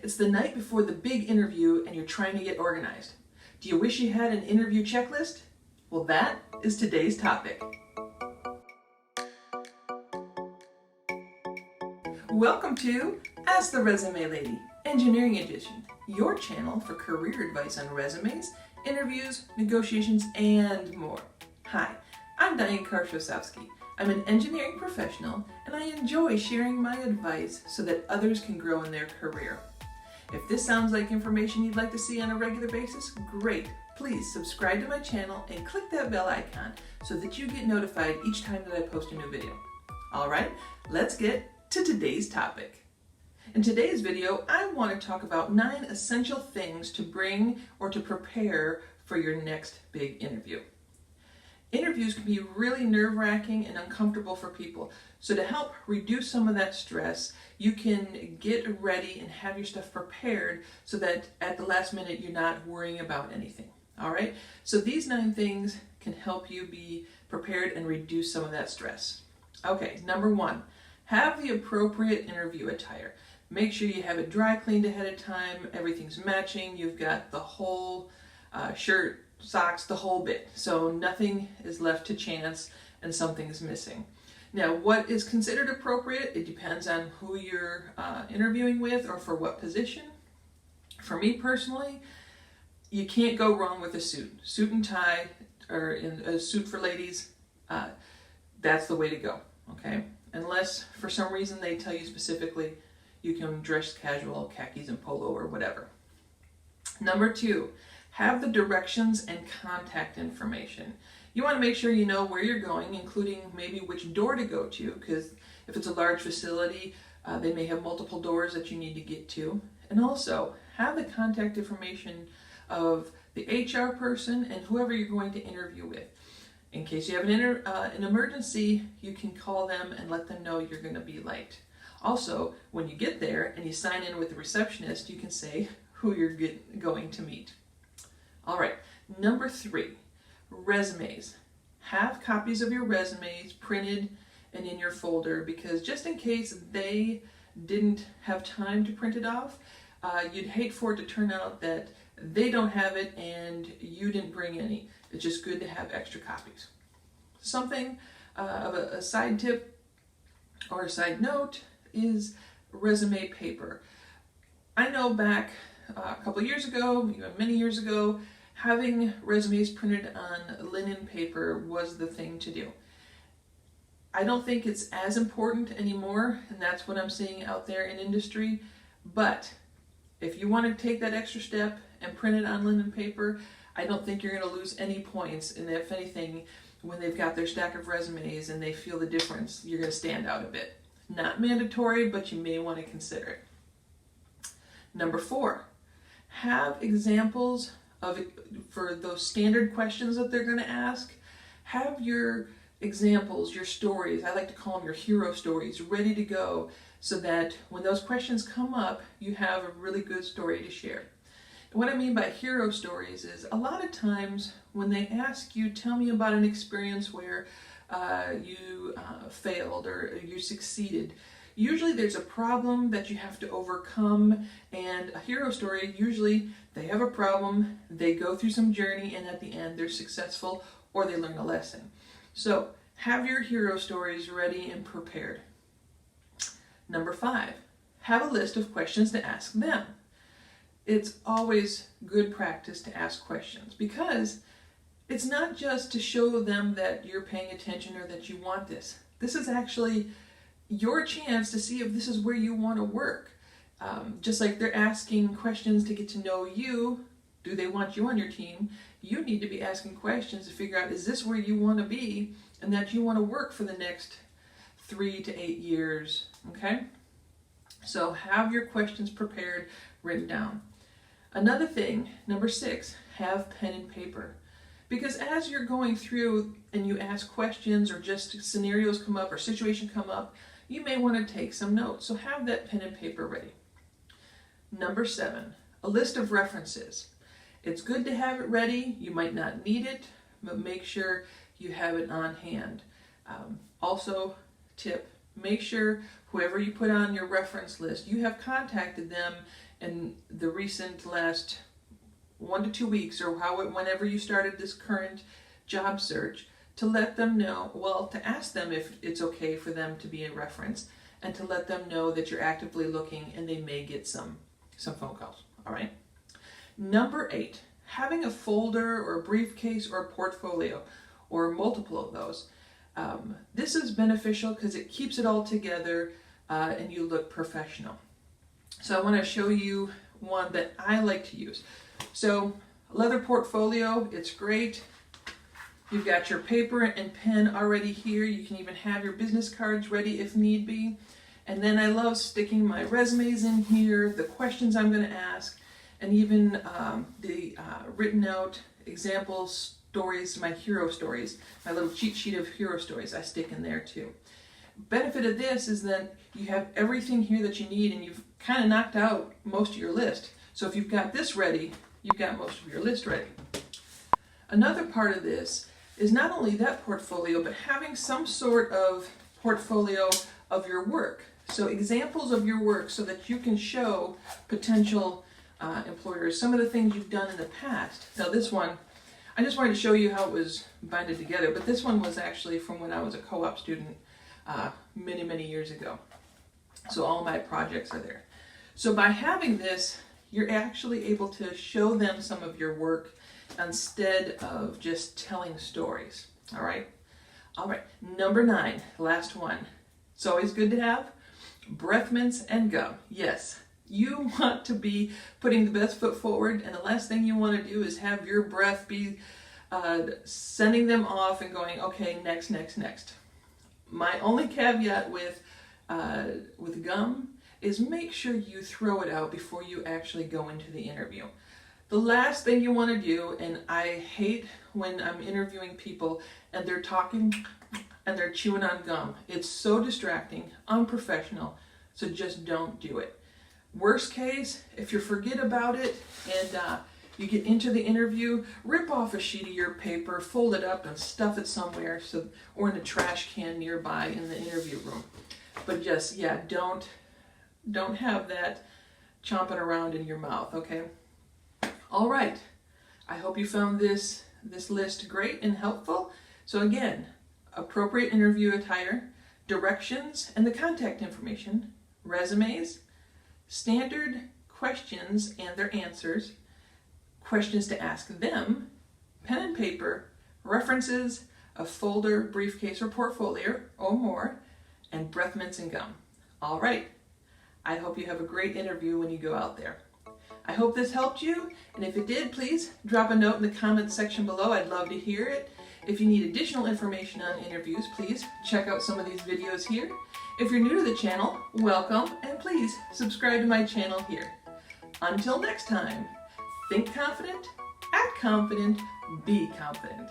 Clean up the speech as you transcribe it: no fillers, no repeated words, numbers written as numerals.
It's the night before the big interview and you're trying to get organized. Do you wish you had an interview checklist? Well, that is today's topic. Welcome to Ask the Resume Lady, Engineering Edition, your channel for career advice on resumes, interviews, negotiations, and more. Hi, I'm Diane Karshosowski. I'm an engineering professional, and I enjoy sharing my advice so that others can grow in their career. If this sounds like information you'd like to see on a regular basis, great. Please subscribe to my channel and click that bell icon so that you get notified each time that I post a new video. All right, let's get to today's topic. In today's video, I want to talk about 9 essential things to bring or to prepare for your next big interview. Interviews can be really nerve-wracking and uncomfortable for people. So to help reduce some of that stress, you can get ready and have your stuff prepared so that at the last minute you're not worrying about anything. All right? So these 9 things can help you be prepared and reduce some of that stress. Okay, number 1, have the appropriate interview attire. Make sure you have it dry cleaned ahead of time, everything's matching, you've got the whole shirt, socks, the whole bit, so nothing is left to chance and something's missing. Now, what is considered appropriate, it depends on who you're interviewing with or for what position. For me personally, you can't go wrong with a suit. Suit and tie, or in a suit for ladies, that's the way to go, okay? Unless for some reason they tell you specifically you can dress casual, khakis and polo or whatever. Number 2, have the directions and contact information. You want to make sure you know where you're going, including maybe which door to go to, because if it's a large facility, they may have multiple doors that you need to get to. And also, have the contact information of the HR person and whoever you're going to interview with. In case you have an emergency, you can call them and let them know you're going to be late. Also, when you get there and you sign in with the receptionist, you can say who you're going to meet. All right, number 3, resumes. Have copies of your resumes printed and in your folder, because just in case they didn't have time to print it off, you'd hate for it to turn out that they don't have it and you didn't bring any. It's just good to have extra copies. Something of a side tip or a side note is resume paper. I know back a couple years ago, even many years ago, having resumes printed on linen paper was the thing to do. I don't think it's as important anymore, and that's what I'm seeing out there in industry, but if you want to take that extra step and print it on linen paper, I don't think you're going to lose any points, and if anything, when they've got their stack of resumes and they feel the difference, you're going to stand out a bit. Not mandatory, but you may want to consider it. Number 4, have examples for those standard questions that they're going to ask. Have your examples, your stories, I like to call them your hero stories, ready to go so that when those questions come up, you have a really good story to share. And what I mean by hero stories is a lot of times when they ask you, tell me about an experience where you failed or you succeeded, usually there's a problem that you have to overcome, and a hero story, usually they have a problem, they go through some journey, and at the end they're successful or they learn a lesson. So have your hero stories ready and prepared. Number 5, have a list of questions to ask them. It's always good practice to ask questions, because it's not just to show them that you're paying attention or that you want this. This is actually your chance to see if this is where you want to work. Just like they're asking questions to get to know you, do they want you on your team? You need to be asking questions to figure out, is this where you want to be and that you want to work for the next 3 to 8 years, okay? So have your questions prepared, written down. Another thing, number 6, have pen and paper. Because as you're going through and you ask questions or just scenarios come up or situations come up, you may want to take some notes. So have that pen and paper ready. Number 7, a list of references. It's good to have it ready. You might not need it, but make sure you have it on hand. Also, tip, Make sure whoever you put on your reference list, you have contacted them in the recent last 1 to 2 weeks, or whenever you started this current job search, to let them know, well, to ask them if it's okay for them to be a reference, and to let them know that you're actively looking and they may get some phone calls. All right. Number 8, having a folder or a briefcase or a portfolio or multiple of those. This is beneficial because it keeps it all together and you look professional. So I want to show you one that I like to use. So leather portfolio, it's great. You've got your paper and pen already here. You can even have your business cards ready if need be. And then I love sticking my resumes in here, the questions I'm going to ask, and even the written out example stories, my hero stories, my little cheat sheet of hero stories I stick in there too. Benefit of this is that you have everything here that you need and you've kind of knocked out most of your list. So if you've got this ready, you've got most of your list ready. Another part of this is not only that portfolio, but having some sort of portfolio of your work. So examples of your work so that you can show potential employers some of the things you've done in the past. Now this one, I just wanted to show you how it was binded together, but this one was actually from when I was a co-op student many, many years ago. So all my projects are there. So by having this, you're actually able to show them some of your work instead of just telling stories. All right. All right. Number 9, last one. It's always good to have breath mints and gum. Yes, you want to be putting the best foot forward, and the last thing you want to do is have your breath be sending them off and going, okay, next, next, next. My only caveat with gum is make sure you throw it out before you actually go into the interview. The last thing you want to do, and I hate when I'm interviewing people and they're talking and they're chewing on gum. It's so distracting, unprofessional, so just don't do it. Worst case, if you forget about it and you get into the interview, rip off a sheet of your paper, fold it up and stuff it somewhere, or in a trash can nearby in the interview room. But just, yeah, don't have that chomping around in your mouth, okay? All right, I hope you found this list great and helpful. So again, appropriate interview attire, directions and the contact information, resumes, standard questions and their answers, questions to ask them, pen and paper, references, a folder, briefcase or portfolio or more, and breath mints and gum. All right, I hope you have a great interview when you go out there. I hope this helped you, and if it did, please drop a note in the comments section below. I'd love to hear it. If you need additional information on interviews, please check out some of these videos here. If you're new to the channel, welcome, and please subscribe to my channel here. Until next time, think confident, act confident, be confident.